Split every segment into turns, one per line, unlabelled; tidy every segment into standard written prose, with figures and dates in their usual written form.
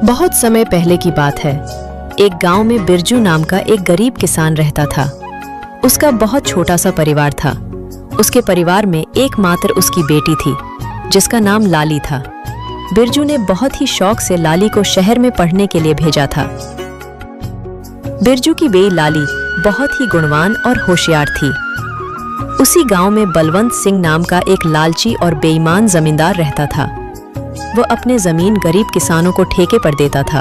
बहुत समय पहले की बात है। एक गांव में बिरजू नाम का एक गरीब किसान रहता था। उसका बहुत छोटा सा परिवार था। उसके परिवार में एकमात्र उसकी बेटी थी, जिसका नाम लाली था। बिरजू ने बहुत ही शौक से लाली को शहर में पढ़ने के लिए भेजा था। बिरजू की बेटी लाली बहुत ही गुणवान और होशियार थी। उसी गांव में बलवंत सिंह नाम का एक लालची और बेईमान जमींदार रहता था। वो अपने जमीन गरीब किसानों को ठेके पर देता था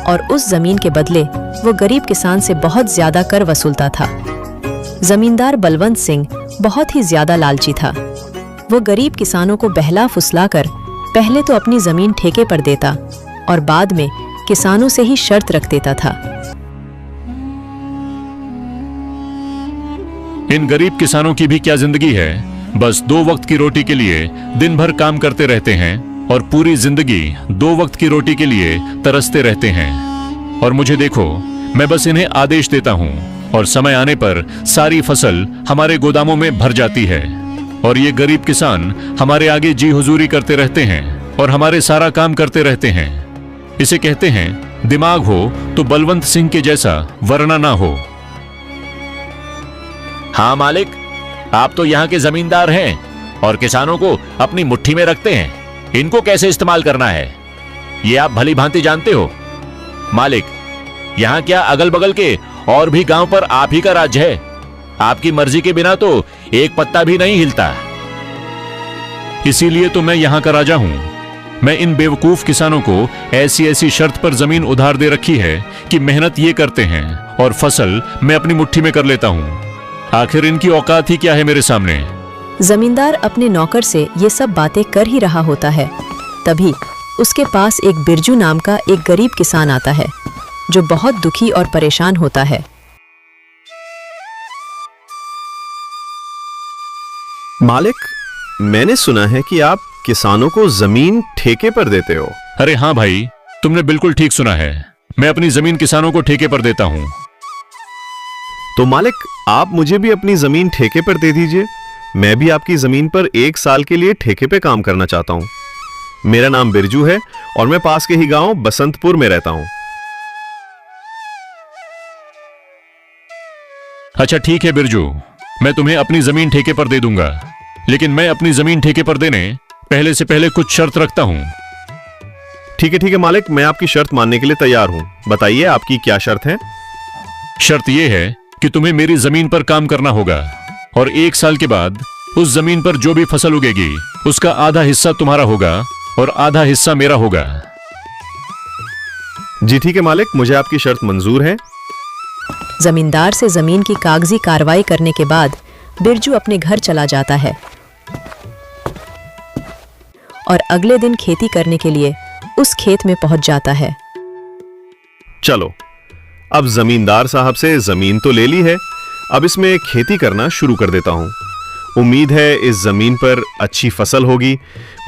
और उस जमीन के बदले वो गरीब किसान से बहुत ज्यादा कर वसूलता था। जमींदार बलवंत सिंह बहुत ही ज्यादा लालची था। वो गरीब किसानों को बहला फुसलाकर पहले तो अपनी जमीन ठेके पर देता और बाद में किसानों से ही शर्त रख देता था।
इन गरीब किसानों की भी क्या जिंदगी है। बस 2 वक्त की रोटी के लिए दिन भर काम करते रहते हैं और पूरी जिंदगी 2 वक्त की रोटी के लिए तरसते रहते हैं। और मुझे देखो, मैं बस इन्हें आदेश देता हूँ और समय आने पर सारी फसल हमारे गोदामों में भर जाती है और ये गरीब किसान हमारे आगे जी हुजूरी करते रहते हैं और हमारे सारा काम करते रहते हैं। इसे कहते हैं दिमाग हो तो बलवंत सिंह के जैसा, वरना ना हो।
हाँ मालिक, आप तो यहाँ के जमींदार हैं और किसानों को अपनी मुट्ठी में रखते हैं। इनको कैसे इस्तेमाल करना है ये आप भली भांति जानते हो। मालिक, यहाँ क्या अगल बगल के और भी गांव पर आप ही का राज्य है। आपकी मर्जी के बिना तो एक पत्ता भी नहीं हिलता।
इसीलिए तो मैं यहाँ का राजा हूँ। मैं इन बेवकूफ किसानों को ऐसी ऐसी शर्त पर जमीन उधार दे रखी है कि मेहनत ये करते हैं और फसल मैं अपनी मुट्ठी में कर लेता हूँ। आखिर इनकी औकात ही क्या है मेरे सामने।
जमींदार अपने नौकर से ये सब बातें कर ही रहा होता है, तभी उसके पास एक बिरजू नाम का एक गरीब किसान आता है, जो बहुत दुखी और परेशान होता है।
मालिक, मैंने सुना है कि आप किसानों को जमीन ठेके पर देते हो।
अरे हाँ भाई, तुमने बिल्कुल ठीक सुना है। मैं अपनी जमीन किसानों को ठेके पर देता हूँ।
तो मालिक, आप मुझे भी अपनी जमीन ठेके पर दे दीजिए। मैं भी आपकी जमीन पर 1 साल के लिए ठेके पे काम करना चाहता हूं। मेरा नाम बिरजू है और मैं पास के ही गांव बसंतपुर में रहता हूं।
अच्छा ठीक है बिरजू, मैं तुम्हें अपनी जमीन ठेके पर दे दूंगा, लेकिन मैं अपनी जमीन ठेके पर देने से पहले कुछ शर्त रखता हूं।
ठीक है मालिक, मैं आपकी शर्त मानने के लिए तैयार हूं। बताइए आपकी क्या शर्त है।
शर्त यह है कि तुम्हें मेरी जमीन पर काम करना होगा और 1 साल के बाद उस जमीन पर जो भी फसल उगेगी उसका आधा हिस्सा तुम्हारा होगा और आधा हिस्सा मेरा होगा।
जी ठीक है मालिक, मुझे आपकी शर्त मंजूर है।
जमींदार से जमीन की कागजी कार्रवाई करने के बाद बिरजू अपने घर चला जाता है और अगले दिन खेती करने के लिए उस खेत में पहुंच जाता है।
चलो, अब जमींदार साहब से जमीन तो ले ली है, अब इसमें खेती करना शुरू कर देता हूं। उम्मीद है इस जमीन पर अच्छी फसल होगी।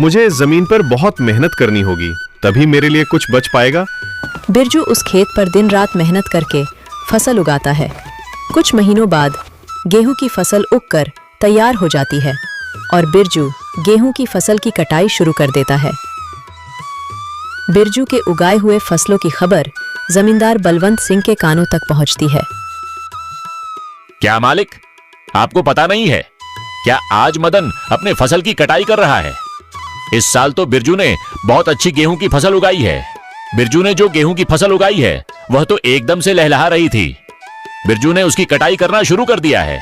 मुझे जमीन पर बहुत मेहनत करनी होगी, तभी मेरे लिए कुछ बच पाएगा।
बिरजू उस खेत पर दिन रात मेहनत करके फसल उगाता है। कुछ महीनों बाद गेहूं की फसल उगकर तैयार हो जाती है और बिरजू गेहूं की फसल की कटाई शुरू कर देता है। बिरजू के उगाए हुए फसलों की खबर जमींदार बलवंत सिंह के कानों तक पहुंचती है।
क्या मालिक, आपको पता नहीं है क्या आज मदन अपने फसल की कटाई कर रहा है। इस साल तो बिरजू ने बहुत अच्छी गेहूं की फसल उगाई है। बिरजू ने जो गेहूं की फसल उगाई है वह तो एकदम से लहलहा रही थी। बिरजू ने उसकी कटाई करना शुरू कर दिया है।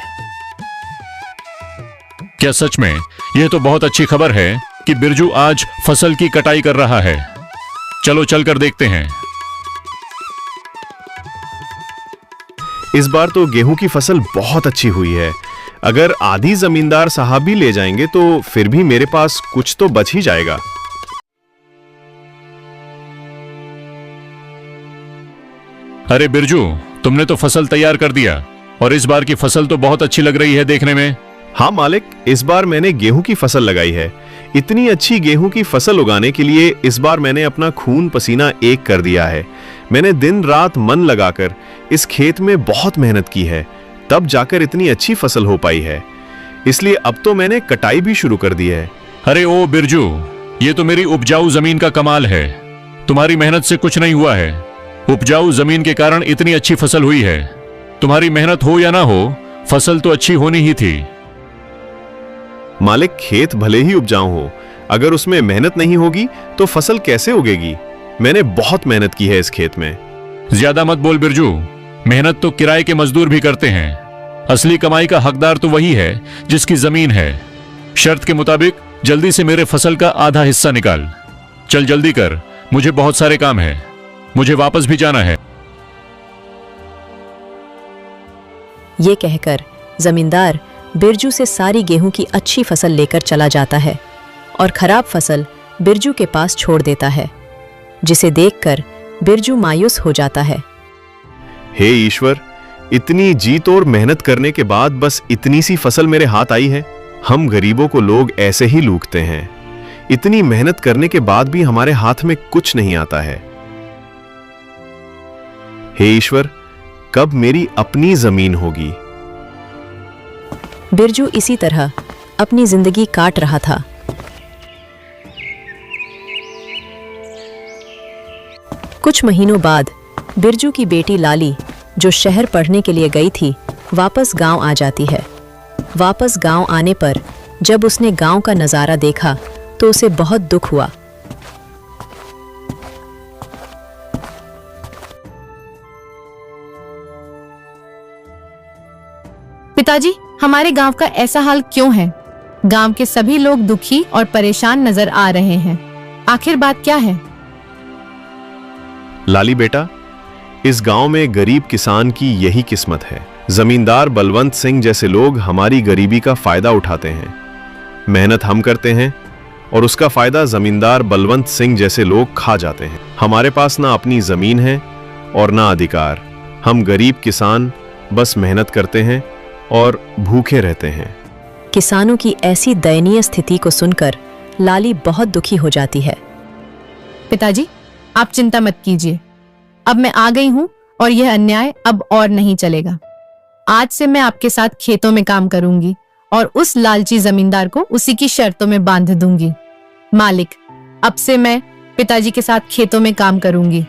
क्या सच में? यह तो बहुत अच्छी खबर है कि बिरजू आज फसल की कटाई कर रहा है। चलो चलकर देखते हैं।
इस बार तो गेहूं की फसल बहुत अच्छी हुई है। अगर आधी जमींदार साहब भी ले जाएंगे तो फिर भी मेरे पास कुछ तो बच ही जाएगा।
अरे बिरजू, तुमने तो फसल तैयार कर दिया और इस बार की फसल तो बहुत अच्छी लग रही है देखने में।
हाँ मालिक, इस बार मैंने गेहूं की फसल लगाई है। इतनी अच्छी गेहूं की फसल उगाने के लिए इस बार मैंने अपना खून पसीना एक कर दिया है। मैंने दिन रात मन लगाकर इस खेत में बहुत मेहनत की है, तब जाकर इतनी अच्छी फसल हो पाई है। इसलिए अब तो मैंने कटाई भी शुरू कर दी है।
अरे ओ बिरजू, ये तो मेरी उपजाऊ जमीन का कमाल है। तुम्हारी मेहनत से कुछ नहीं हुआ है। उपजाऊ जमीन के कारण इतनी अच्छी फसल हुई है। तुम्हारी मेहनत हो या ना हो, फसल तो अच्छी होनी ही थी।
मालिक, खेत भले ही उपजाऊ हो, अगर उसमें मेहनत नहीं होगी तो फसल कैसे उगेगी? मैंने बहुत मेहनत की है इस खेत में।
ज्यादा मत बोल बिरजू, मेहनत तो किराए के मजदूर भी करते हैं। असली कमाई का हकदार तो वही है जिसकी जमीन है। शर्त के मुताबिक जल्दी से मेरे फसल का आधा हिस्सा निकाल। चल जल्दी कर, मुझे बहुत सारे काम है, मुझे वापस भी जाना है।
ये कहकर जमींदार बिरजू से सारी गेहूं की अच्छी फसल लेकर चला जाता है और खराब फसल बिरजू के पास छोड़ देता है, जिसे देखकर बिरजू मायूस हो जाता है।
हे ईश्वर, इतनी जी तोड़ मेहनत करने के बाद बस इतनी सी फसल मेरे हाथ आई है। हम गरीबों को लोग ऐसे ही लूटते हैं। इतनी मेहनत करने के बाद भी हमारे हाथ में कुछ नहीं आता है। हे ईश्वर, कब मेरी अपनी जमीन होगी?
बिरजू इसी तरह अपनी जिंदगी काट रहा था। कुछ महीनों बाद बिरजू की बेटी लाली, जो शहर पढ़ने के लिए गई थी, वापस गांव आ जाती है। वापस गांव आने पर जब उसने गांव का नजारा देखा तो उसे बहुत दुख हुआ।
पिताजी, हमारे गांव का ऐसा हाल क्यों है? गांव के सभी लोग दुखी और परेशान नजर आ रहे हैं। आखिर बात क्या है?
लाली बेटा, इस गांव में गरीब किसान की यही किस्मत है। जमींदार बलवंत सिंह जैसे लोग हमारी गरीबी का फायदा उठाते हैं। मेहनत हम करते हैं और उसका फायदा जमींदार बलवंत सिंह जैसे लोग खा जाते हैं। हमारे पास ना अपनी जमीन है और ना अधिकार। हम गरीब किसान बस मेहनत करते हैं और भूखे रहते हैं।
किसानों की ऐसी दयनीय स्थिति को सुनकर लाली बहुत दुखी हो जाती है।
पिताजी, आप चिंता मत कीजिए। अब मैं आ गई हूँ और यह अन्याय अब और नहीं चलेगा। आज से मैं आपके साथ खेतों में काम करूंगी और उस लालची जमींदार को उसी की शर्तों में बांध दूंगी। मालिक, अब से मैं पिताजी के साथ खेतों में काम करूंगी।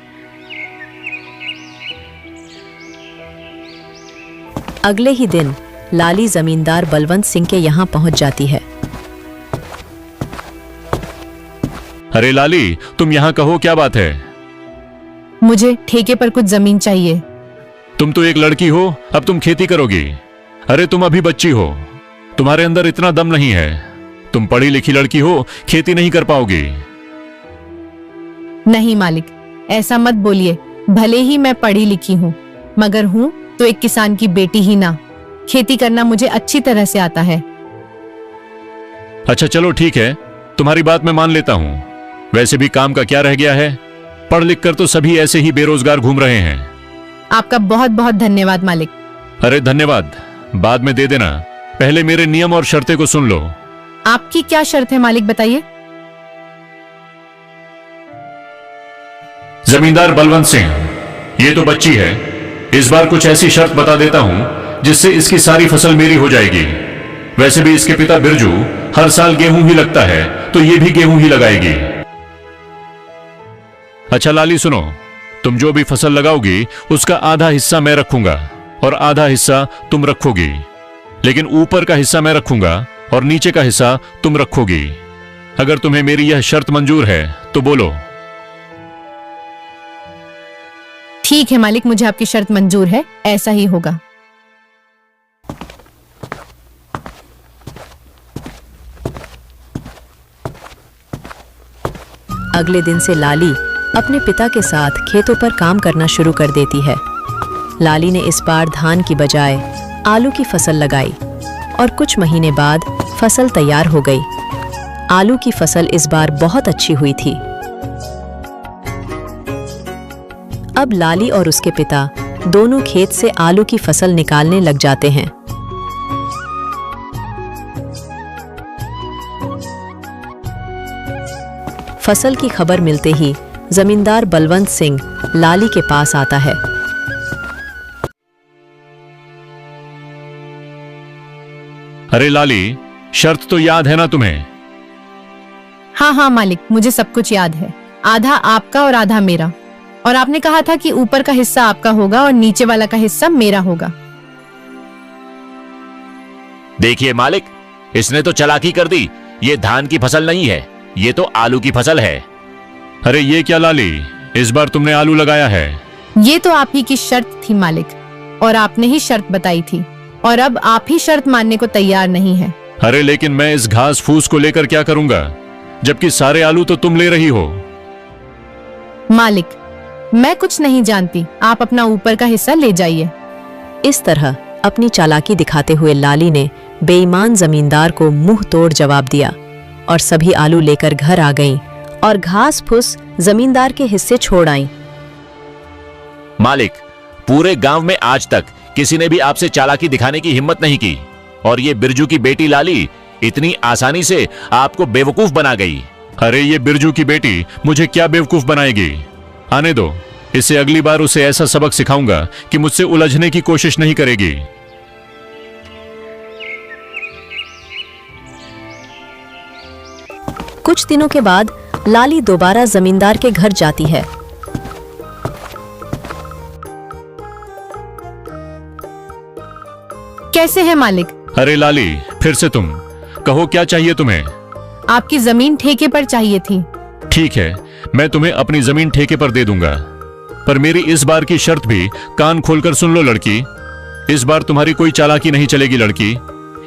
अगले ही दिन लाली जमींदार बलवंत सिंह के यहाँ पहुंच जाती है।
अरे लाली, तुम यहाँ कहो, क्या बात है?
मुझे ठेके पर कुछ जमीन चाहिए।
तुम तो एक लड़की हो, अब तुम खेती करोगी? अरे तुम अभी बच्ची हो, तुम्हारे अंदर इतना दम नहीं है। तुम पढ़ी लिखी लड़की हो, खेती नहीं कर पाओगी।
नहीं मालिक, ऐसा मत बोलिए। भले ही मैं पढ़ी लिखी हूँ, मगर हूँ तो एक किसान की बेटी ही ना। खेती करना मुझे अच्छी तरह से आता है।
अच्छा चलो ठीक है, तुम्हारी बात मैं मान लेता हूँ। वैसे भी काम का क्या रह गया है? पढ़ लिख कर तो सभी ऐसे ही बेरोजगार घूम रहे हैं।
आपका बहुत बहुत धन्यवाद मालिक।
अरे धन्यवाद बाद में दे देना, पहले मेरे नियम और शर्तें को सुन लो।
आपकी क्या शर्त है मालिक, बताइए।
जमींदार बलवंत सिंह, ये तो बच्ची है। इस बार कुछ ऐसी शर्त बता देता हूं जिससे इसकी सारी फसल मेरी हो जाएगी। वैसे भी इसके पिता बिरजू हर साल गेहूं ही लगता है, तो ये भी गेहूं ही लगाएगी। अच्छा लाली सुनो, तुम जो भी फसल लगाओगी उसका आधा हिस्सा मैं रखूंगा और आधा हिस्सा तुम रखोगी। लेकिन ऊपर का हिस्सा मैं रखूंगा और नीचे का हिस्सा तुम रखोगी। अगर तुम्हें मेरी यह शर्त मंजूर है तो बोलो।
ठीक है मालिक, मुझे आपकी शर्त मंजूर है, ऐसा ही होगा।
अगले दिन से लाली अपने पिता के साथ खेतों पर काम करना शुरू कर देती है। लाली ने इस बार धान की बजाय आलू की फसल लगाई और कुछ महीने बाद फसल तैयार हो गई। आलू की फसल इस बार बहुत अच्छी हुई थी। अब लाली और उसके पिता दोनों खेत से आलू की फसल निकालने लग जाते हैं। फसल की खबर मिलते ही जमींदार बलवंत सिंह लाली के पास आता है।
अरे लाली, शर्त तो याद है ना तुम्हें?
हाँ हाँ मालिक, मुझे सब कुछ याद है। आधा आपका और आधा मेरा। और आपने कहा था कि ऊपर का हिस्सा आपका होगा और नीचे वाला का हिस्सा मेरा होगा।
देखिए मालिक, इसने तो चालाकी कर दी। ये धान की फसल नहीं है, ये तो आलू की फसल है।
अरे ये क्या लाली, इस बार तुमने आलू लगाया है?
ये तो आप ही की शर्त थी मालिक, और आपने ही शर्त बताई थी, और अब आप ही शर्त मानने को तैयार नहीं है।
अरे लेकिन मैं इस घास फूस को लेकर क्या करूंगा, जबकि सारे आलू तो तुम ले रही हो।
मालिक, मैं कुछ नहीं जानती, आप अपना ऊपर का हिस्सा ले जाइए।
इस तरह अपनी चालाकी दिखाते हुए लाली ने बेईमान जमींदार को मुंह तोड़ जवाब दिया और सभी आलू लेकर घर आ गईं और घास फूस जमींदार के हिस्से छोड़ आईं।
मालिक, पूरे गांव में आज तक किसी ने भी आपसे चालाकी दिखाने की हिम्मत नहीं की, और ये बिरजू की बेटी लाली इतनी आसानी से आपको बेवकूफ बना गई।
अरे ये बिरजू की बेटी मुझे क्या बेवकूफ बनाएगी? आने दो, इसे अगली बार उसे ऐसा सबक सिखाऊंगा कि मुझसे उलझने की कोशिश नहीं करेगी।
कुछ दिनों के बाद लाली दोबारा जमींदार के घर जाती है।
कैसे है मालिक?
अरे लाली, फिर से तुम कहो, क्या चाहिए तुम्हें?
आपकी जमीन ठेके पर चाहिए थी।
ठीक है, मैं तुम्हें अपनी जमीन ठेके पर दे दूंगा, पर मेरी इस बार की शर्त भी कान खोलकर सुन लो लड़की। इस बार तुम्हारी कोई चालाकी नहीं चलेगी लड़की।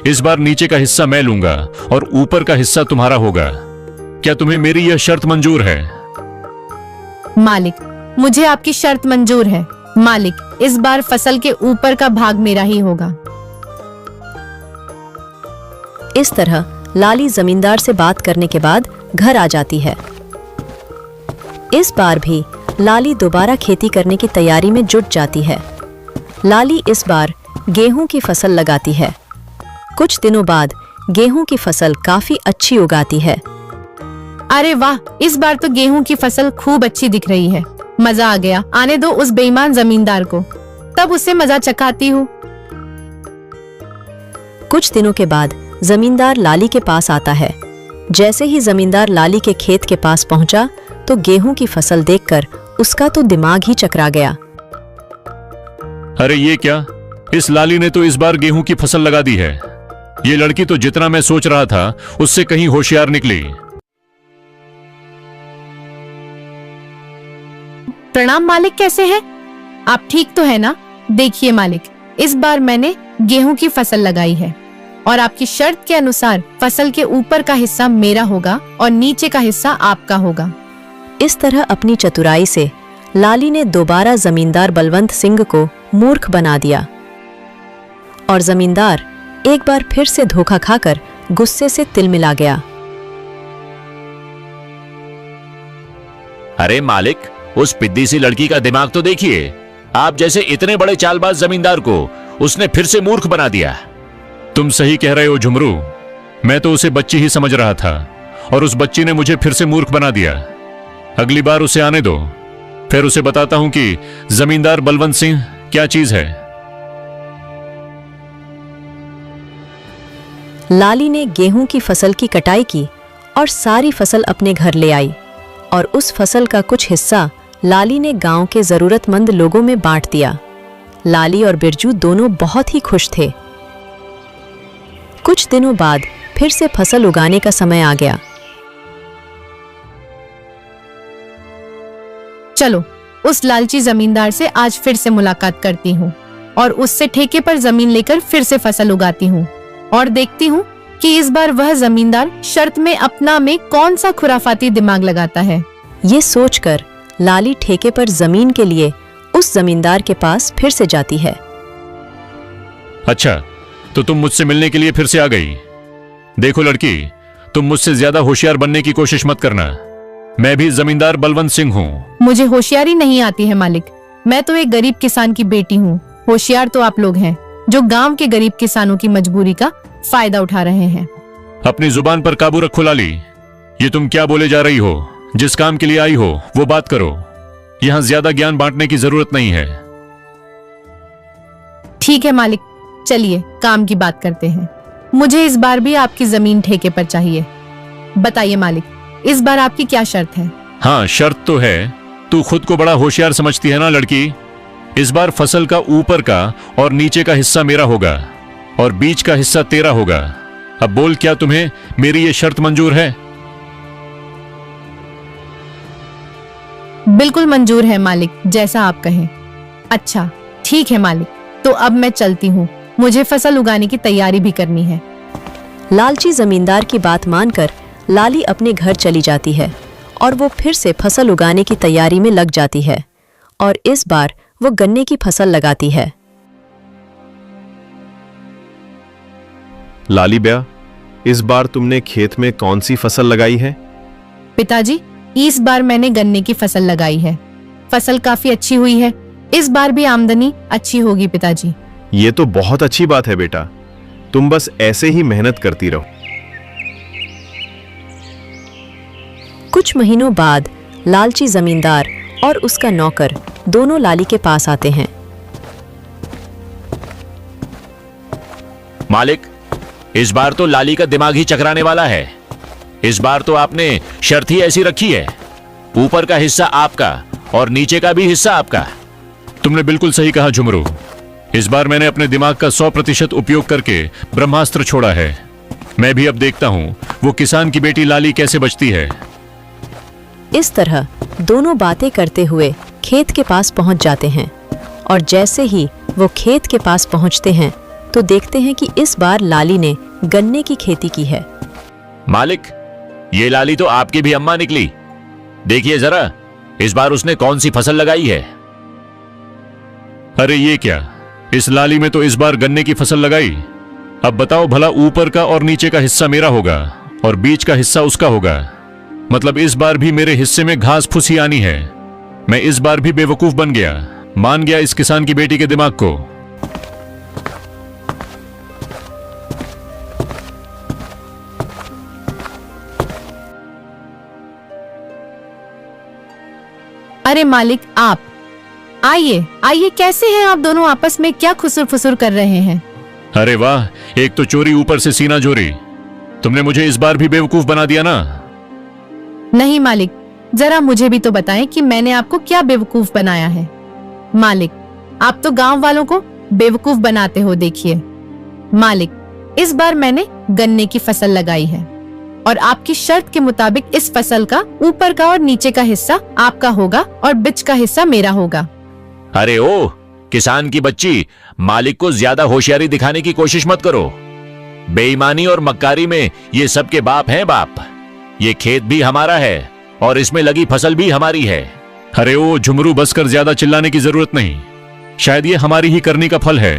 इस बार नीचे का हिस्सा मैं लूंगा और ऊपर का हिस्सा तुम्हारा होगा। क्या तुम्हें मेरी यह शर्त मंजूर है?
मालिक, मुझे आपकी शर्त मंजूर है। मालिक, इस बार फसल के ऊपर का भाग मेरा ही होगा।
इस तरह लाली जमींदार से बात करने के बाद घर आ जाती है। इस बार भी लाली दोबारा खेती करने की तैयारी में जुट जाती है। लाली इस बार गेहूं की फसल लगाती है। कुछ दिनों बाद गेहूं की फसल काफी अच्छी उगाती है।
अरे वाह, इस बार तो गेहूं की फसल खूब अच्छी दिख रही है। मजा आ गया। आने दो उस बेईमान जमींदार को, तब उससे मजा चखाती हूँ।
कुछ दिनों के बाद जमींदार लाली के पास आता है। जैसे ही जमींदार लाली के खेत के पास पहुंचा तो गेहूं की फसल देखकर उसका तो दिमाग ही चकरा गया।
अरे ये क्या, इस लाली ने तो इस बार गेहूं की फसल लगा दी है। ये लड़की तो जितना मैं सोच रहा था उससे कहीं होशियार निकली।
प्रणाम मालिक, कैसे हैं? आप ठीक तो है ना? देखिए मालिक, इस बार मैंने गेहूं की फसल लगाई है और आपकी शर्त के अनुसार फसल के ऊपर का हिस्सा मेरा होगा और नीचे का हिस्सा आपका होगा।
इस तरह अपनी चतुराई से लाली ने दोबारा जमींदार बलवंत सिंह को मूर्ख बना दिया और जमींदार एक बार फिर से धोखा खाकर गुस्से से तिलमिला गया।
अरे मालिक, उस पिद्दी सी लड़की का दिमाग तो देखिए। आप जैसे इतने बड़े चालबाज जमींदार को उसने फिर से मूर्ख बना दिया।
तुम सही कह रहे हो झुमरू, मैं तो उसे बच्ची ही समझ रहा था और उस बच्ची ने मुझे फिर से मूर्ख बना दिया। अगली बार उसे आने दो, फिर उसे बताता हूं कि जमींदार बलवंत सिंह क्या चीज है।
लाली ने गेहूं की फसल की कटाई की और सारी फसल अपने घर ले आई और उस फसल का कुछ हिस्सा लाली ने गांव के जरूरतमंद लोगों में बांट दिया। लाली और बिरजू दोनों बहुत ही खुश थे। कुछ दिनों बाद फिर से फसल उगाने का समय आ गया।
चलो, उस लालची जमींदार से आज फिर से मुलाकात करती हूँ और उससे ठेके पर जमीन लेकर फिर से फसल उगाती हूँ और देखती हूँ कि इस बार वह जमींदार शर्त में अपना में कौन सा खुराफाती दिमाग लगाता है।
ये सोचकर लाली ठेके पर जमीन के लिए उस जमींदार के पास फिर से जाती है।
अच्छा, तो तुम मुझसे मिलने के लिए फिर से आ गई। देखो लड़की, तुम मुझसे ज्यादा होशियार बनने की कोशिश मत करना। मैं भी जमींदार बलवंत सिंह हूँ।
मुझे होशियारी नहीं आती है मालिक, मैं तो एक गरीब किसान की बेटी हूँ। होशियार तो आप लोग हैं जो गांव के गरीब किसानों की मजबूरी का फायदा उठा रहे हैं।
अपनी जुबान पर काबू रखो लाली। ये तुम क्या बोले जा रही हो? जिस काम के लिए आई हो वो बात करो। यहां ज्यादा ज्ञान बांटने की जरूरत नहीं है।
ठीक है मालिक, चलिए काम की बात करते हैं। मुझे इस बार भी आपकी जमीन ठेके पर चाहिए। बताइए मालिक, इस बार आपकी क्या शर्त है?
हाँ, शर्त तो है। तू खुद को बड़ा होशियार समझती है ना लड़की। इस बार फसल का ऊपर का और नीचे का हिस्सा मेरा होगा और बीच का हिस्सा तेरा होगा। अब बोल, क्या तुम्हें मेरी ये शर्त मंजूर है?
बिल्कुल मंजूर है मालिक, जैसा आप कहें। अच्छा ठीक है मालिक, तो अब मैं चलती हूँ, मुझे फसल उगाने की तैयारी भी करनी है।
लालची जमींदार की बात मानकर लाली अपने घर चली जाती है और वो फिर से फसल उगाने की तैयारी में लग जाती है और इस बार वो गन्ने की फसल लगाती है।
लाली ब्या, इस बार तुमने खेत में कौन सी फसल लगाई है?
पिताजी, इस बार मैंने गन्ने की फसल लगाई है। फसल काफी अच्छी हुई है। इस बार भी आमदनी अच्छी होगी पिताजी।
ये तो बहुत अच्छी बात है बेटा, तुम बस ऐसे ही मेहनत करती रहो।
कुछ महीनों बाद लालची जमींदार और उसका नौकर दोनों लाली के पास आते हैं।
मालिक, इस बार तो लाली का दिमाग ही चकराने वाला है। इस बार तो आपने शर्त ही ऐसी रखी है, ऊपर का हिस्सा आपका और नीचे का भी हिस्सा आपका।
तुमने बिल्कुल सही कहा झुमरू। इस बार मैंने अपने दिमाग का 100% उपयोग करके ब्रह्मास्त्र छोड़ा है। मैं भी अब देखता हूं वो किसान की बेटी लाली कैसे बचती है।
इस तरह दोनों बातें करते हुए खेत के पास पहुंच जाते हैं और जैसे ही वो खेत के पास पहुंचते हैं तो देखते हैं कि इस बार लाली ने गन्ने की खेती की है।
मालिक, ये लाली तो आपकी भी अम्मा निकली। देखिए जरा, इस बार उसने कौन सी फसल लगाई है।
अरे ये क्या, इस लाली में तो इस बार गन्ने की फसल लगाई। अब बताओ भला, ऊपर का और नीचे का हिस्सा मेरा होगा और बीच का हिस्सा उसका होगा। मतलब इस बार भी मेरे हिस्से में घास फूस ही आनी है। मैं इस बार भी बेवकूफ बन गया, मान गया इस किसान की बेटी के दिमाग को।
अरे मालिक, आप आइए आइए, कैसे हैं आप दोनों? आपस में क्या खुसुर फुसुर कर रहे हैं?
अरे वाह, एक तो चोरी ऊपर से सीना जोरी। तुमने मुझे इस बार भी बेवकूफ बना दिया ना।
नहीं मालिक, जरा मुझे भी तो बताएं कि मैंने आपको क्या बेवकूफ बनाया है। मालिक, आप तो गांव वालों को बेवकूफ बनाते हो। देखिए मालिक, इस बार मैंने गन्ने की फसल लगाई है और आपकी शर्त के मुताबिक इस फसल का ऊपर का और नीचे का हिस्सा आपका होगा और बीच का हिस्सा मेरा होगा।
अरे ओ किसान की बच्ची, मालिक को ज्यादा होशियारी दिखाने की कोशिश मत करो। बेईमानी और मक्कारी में ये सबके बाप हैं बाप। ये खेत भी हमारा है और इसमें लगी फसल भी हमारी है।
अरे ओ झुमरू, बस कर, ज्यादा चिल्लाने की जरूरत नहीं। शायद ये हमारी ही करनी का फल है।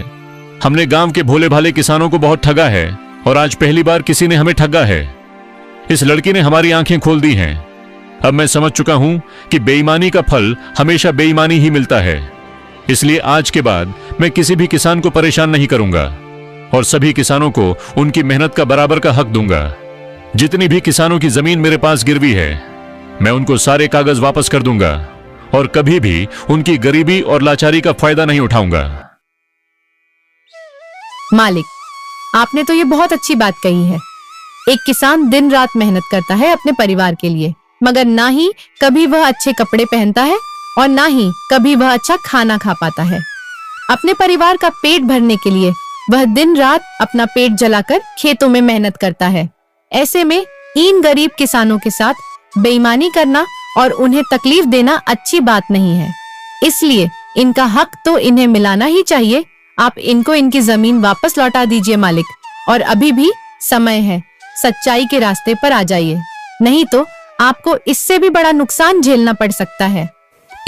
हमने गांव के भोले भाले किसानों को बहुत ठगा है और आज पहली बार किसी ने हमें ठगा है। इस लड़की ने हमारी आंखें खोल दी हैं। अब मैं समझ चुका हूं कि बेईमानी का फल हमेशा बेईमानी ही मिलता है। इसलिए आज के बाद मैं किसी भी किसान को परेशान नहीं करूंगा और सभी किसानों को उनकी मेहनत का बराबर का हक दूंगा। जितनी भी किसानों की जमीन मेरे पास गिरवी है, मैं उनको सारे कागज वापस कर दूंगा और कभी भी उनकी गरीबी और लाचारी का फायदा नहीं उठाऊंगा।
मालिक, आपने तो ये बहुत अच्छी बात कही है। एक किसान दिन रात मेहनत करता है अपने परिवार के लिए, मगर ना ही कभी वह अच्छे कपड़े पहनता है और ना ही कभी वह अच्छा खाना खा पाता है। अपने परिवार का पेट भरने के लिए वह दिन रात अपना पेट जलाकर खेतों में मेहनत करता है। ऐसे में इन गरीब किसानों के साथ बेईमानी करना और उन्हें तकलीफ देना अच्छी बात नहीं है। इसलिए इनका हक तो इन्हें मिलाना ही चाहिए। आप इनको इनकी जमीन वापस लौटा दीजिए मालिक, और अभी भी समय है, सच्चाई के रास्ते पर आ जाइए, नहीं तो आपको इससे भी बड़ा नुकसान झेलना पड़ सकता है।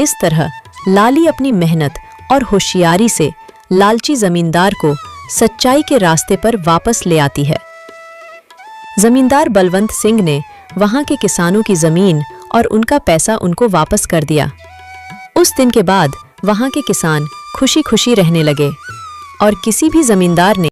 इस तरह लाली अपनी मेहनत और होशियारी से लालची जमींदार को सच्चाई के रास्ते पर वापस ले आती है। जमींदार बलवंत सिंह ने वहां के किसानों की जमीन और उनका पैसा उनको वापस कर दिया। उस दिन के बाद वहां के किसान खुशी खुशी रहने लगे और किसी भी जमींदार ने